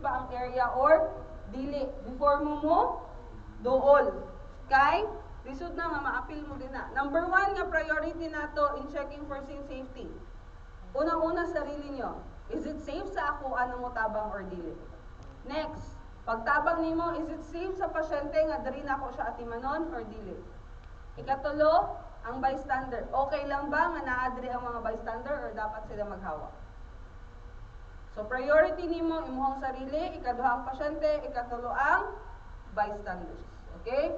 ba ang area or dili before mo dool. Kay lisod na nga maapil mo din na. Number 1 nga priority nato in checking for safety. Unang-una sarili nyo. Is it safe sa ako ano mo tabang or dili? Next, pagtabang nimo, is it safe sa pasyente nga diri na ako siya atimanon or dili? Ikatulo, ang bystander. Okay lang ba nga naadri ang mga bystander or dapat sila maghawa? So priority nimo imong sarili, ikaduha ang pasyente, ikatulo ang bystanders. Okay?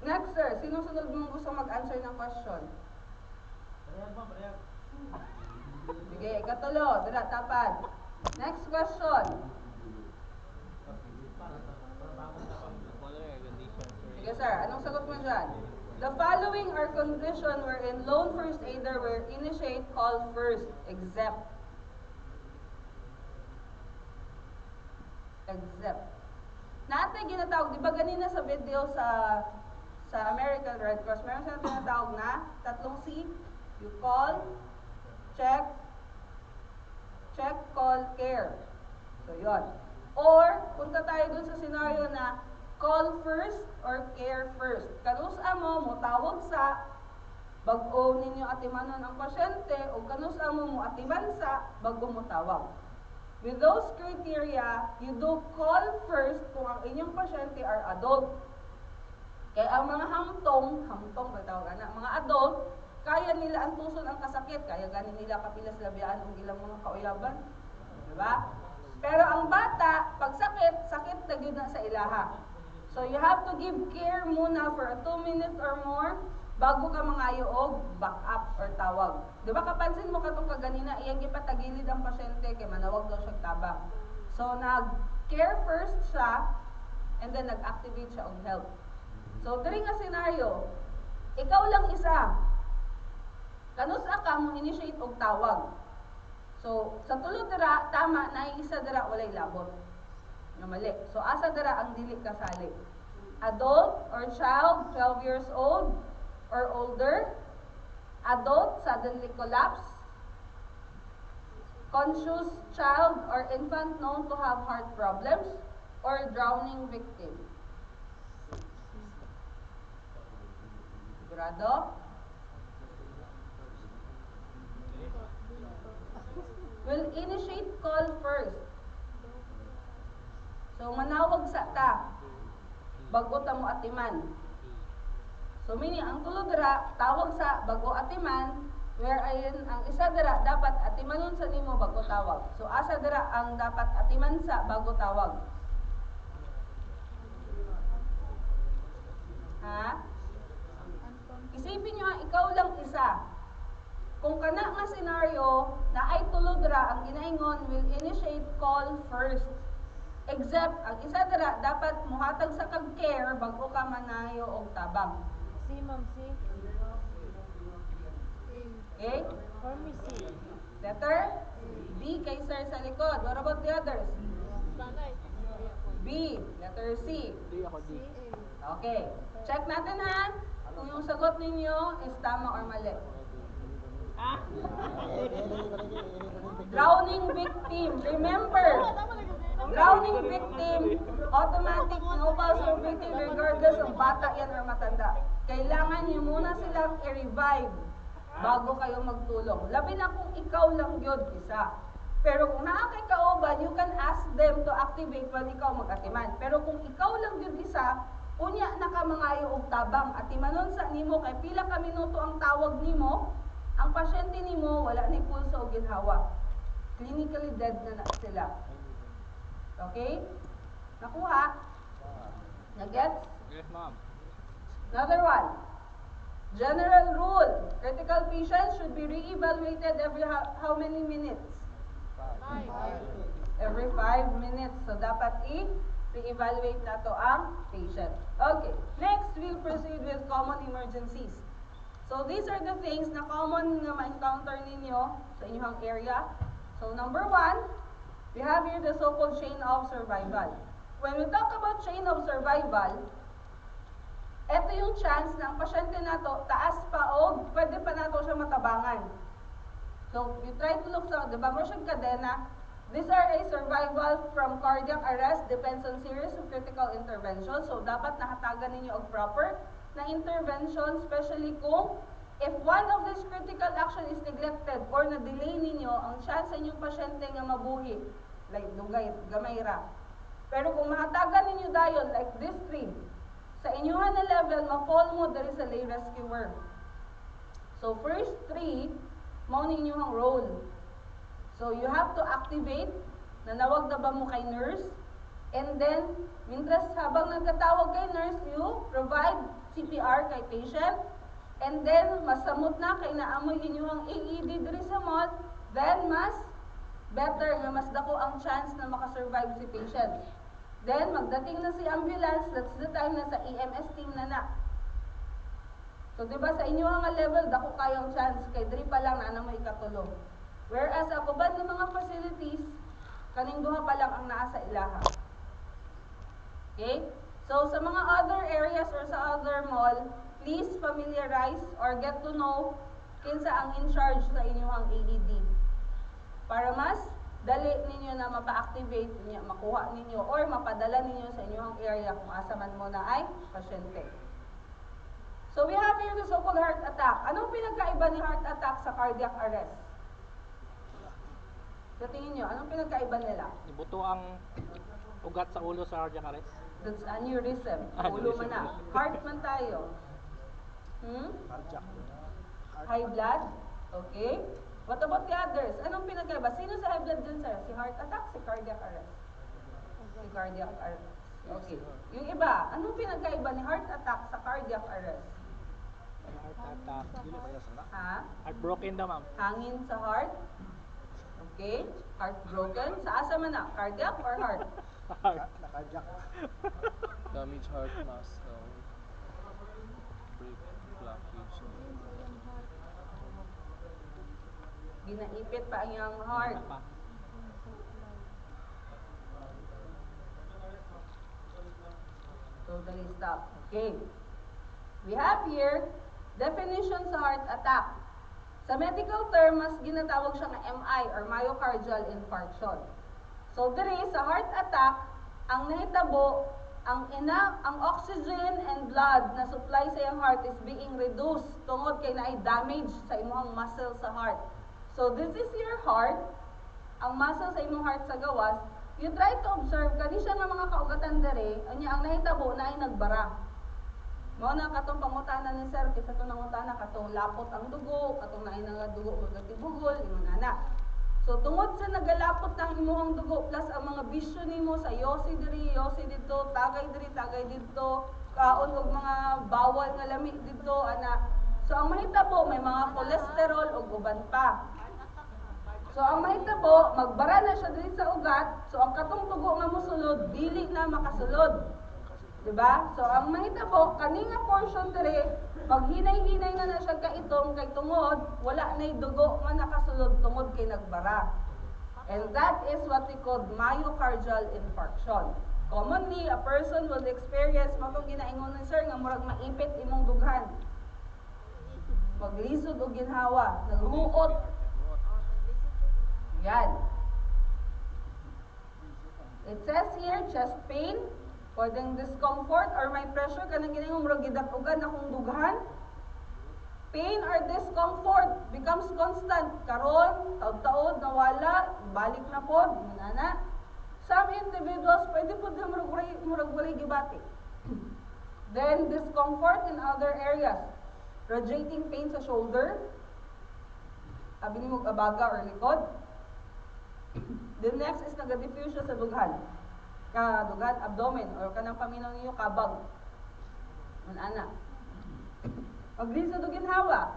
Next, sir, sino sunod mong gusto mag-answer ng question? Sige, ikatulo, dira tapad. Next question. Sige, sir, anong sagot mo dyan? The following are condition wherein lone first aider will initiate call first, except. Natin ginatawag, di ba ganina sa video sa American Red Cross, meron silang tinatawag na tatlong C. You call, check, call, care. So, yon. Or, punta tayo dun sa scenario na call first or care first. Kanusa mo, mutawag sa bag-o ninyo atimanon ang pasyente o kanusa mo atiman sa bago mo tawag. With those criteria, you do call first kung ang inyong pasyente are adult. Kaya ang mga hamtong ba tawag na, mga adult, kaya nila ang tuson ang kasakit, kaya ganin nila kapilas labian ang ilang mga kauyaban. Diba? Pero ang bata, pag sakit na yun na sa ilaha. So you have to give care muna for 2 minutes or more bago ka mangayo og back up or tawag. Diba kapansin mo katong kaganina, iyang ipatagilid ang pasyente kay manawag daw siya tabang. So nag-care first siya and then nag-activate siya og help. So diri nga scenario, ikaw lang isa. Kanusa ka mo initiate og tawag. So sa tulo dira tama na isa dira walay labot. Nga mali. So asa dira ang dili kasali? Adult or child 12 years old or older, adult suddenly collapse, conscious child or infant known to have heart problems, or drowning victim. Sigurado? Will initiate call first. So manawag sa ta bago ta mo atiman. So meaning ang tulo dira tawag sa bago atiman, wherein ang isa dira dapat atimanon sa nimo bago tawag. So asa dira ang dapat atiman sa bago tawag? Ha? Isipin nyo, ikaw lang isa. Kung kana nga scenario na ay tulo dira ang ginaingon will initiate call first. Except ang isa dira dapat muhatag sa kag care bago ka manayo og tabang. Si Ma'am si. Okay? For me si. Letter B kay sir sa likod. What about the others? B. Letter C. D ako D. Okay. Check natin ha. Kung yung sagot ninyo is tama or mali. Drowning victim. Remember, drowning victim, automatic no pulse or victim regardless of bata yan or matanda. Kailangan niyo muna silang i-revive bago kayo magtulong. Labi na kung ikaw lang yun isa. Pero kung naakay kauban, you can ask them to activate when ikaw mag-atiman. Pero kung ikaw lang yun isa, unya na ka mangayo og tabang. Atimanon sa nimo kay pila ka minuto ang tawag nimo, ang pasyente nimo wala ni pulso o ginhawa. Clinically dead na sila. Okay? Nakuha? Nagets? Yes, ma'am. Another one. General rule. Critical patients should be re-evaluated every how many minutes? 5. Every 5 minutes. So, dapat re-evaluate na to ang patient. Okay. Next, we'll proceed with common emergencies. So, these are the things na common nga ma-encounter ninyo sa inyong area. So, number 1, we have here the so-called chain of survival. When we talk about chain of survival, ito yung chance na ang pasyente nato taas pa o pwede pa nato siya matabangan. So, you try to look sa, di ba mo siyang kadena, These are a survival from cardiac arrest depends on series of critical interventions. So, dapat nahatagan ninyo og proper na intervention, especially kung if one of these critical action is neglected or na-delay ninyo, ang chance sa inyong pasyente nga mabuhi, like dugay, gamay ra. Pero kung mahatagan ninyo dayon, like this three, sa inyuhan na level, ma-fall mo, there is a lay rescuer. So, first three, mao ninyong role. So, you have to activate, nanawag na ba mo kay nurse, and then, mintras habang nagkatawag kay nurse, you provide CPR kay patient, and then, masamot na kay naamoy inyong AED diri sa mall, then, mas better nga mas dako ang chance na makasurvive si patient. Then, magdating na si ambulance, that's the time na sa EMS team na. So, diba sa inyo nga level, dako kayong chance, kay diri pa lang na mo ikatulong. Whereas, ako ba ng mga facilities, kaning duha pa lang ang naa sa ilaha. Okay? So, sa mga other areas or sa other mall, please familiarize or get to know kinsa ang in charge sa inyong AED. Para mas dali ninyo na mapa-activate niyo, makuha ninyo or mapadala ninyo sa inyong area kung asa man mo na ay pasyente. So we have here the so-called heart attack. Anong pinagkaiba ni heart attack sa cardiac arrest? Sa tingin nyo, anong pinagkaiba nila? Ibuto ang ugat sa ulo sa cardiac arrest. That's aneurysm. Ulo man na. Heart man tayo. Cardiac. High blood? Okay. What about the others? Anong pinagkaiba? Sino sa high blood dyan, sir? Si heart attack, si cardiac arrest? Si cardiac arrest. Okay. Yung iba, anong pinagkaiba ni heart attack sa cardiac arrest? Heart attack. Ha? Heartbroken daw, ma'am. Hangin sa heart? Okay. Heart broken? Sa asa man na? Cardiac or heart? Heart. Cardiac. Damage heart mass. Break blockage. Ginaipit pa ang iyang heart. Totally stop. Okay. We have here definition sa heart attack. Sa medical term, mas ginatawag siya nga MI or myocardial infarction. So diri sa heart attack, ang nahitabo, ang oxygen and blood na supply sa iyang heart is being reduced tungod kay naay damage sa imong muscle sa heart. So this is your heart, ang muscle sa imong heart sa gawas. You try to observe kani siya nga mga kaugatan dere, anya ang nahitabo na ay nagbara. Mao na katong pangutana ni sir, kaysa to nangutana katong lapot ang dugo, katong naay dugo magatibugol, ingon ana. So tungod sa nagalapot ang imong dugo plus ang mga bisyo nimo sa yosi diri, yosi dito, tagay diri, tagay dito, kaon og mga bawal nga lami dito ana. So ang mahitabo may mga cholesterol ug uban pa. So ang mahitabo magbara na siya diri sa ugat, so ang katong dugo nga mosulod dili na makasulod. Diba? So, ang mahitabo, kaninga portion diri, maghinay-hinay na siya kaitong kay tungod, wala na'y dugo nga nakasulod tungod kay nagbara. And that is what we call myocardial infarction. Commonly, a person will experience, matong ginaingon ni sir, nga murag maipit imong dughan. Maglisod o ginhawa, nagruot. Yan. It says here, chest pain, pwedeng discomfort or may pressure kanang giningong murag gidatugan akong dughan. Pain or discomfort becomes constant. Karon, taod-taod nawala, balik na pod, nana. Some individuals pwede pod na murag walay gibati. Then discomfort in other areas. Radiating pain sa shoulder. Abi nimo abaga or likod. The next is naga-diffuse siya sa dughan. Dugan, abdomen, or kanang paminaw ninyo kabag. Ana. Paglisod o ginhawa,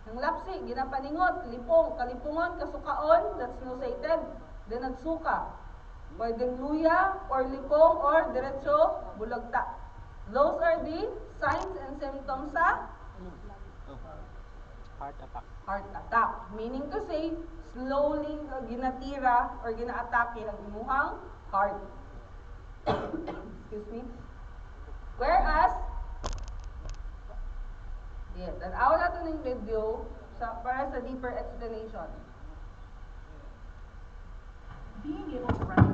ng lapsi, ginapaningot, lipong, kalipungon, kasukaon, that's nauseated, then nagsuka. Pwedeng luya, or lipong, or diretso, bulagta. Those are the signs and symptoms sa Heart attack. heart attack. Meaning to say, slowly ginatira or ginaatake ang imuhang heart. Excuse me. Whereas, yes, and ako nato ng video para sa deeper explanation. being able to recognize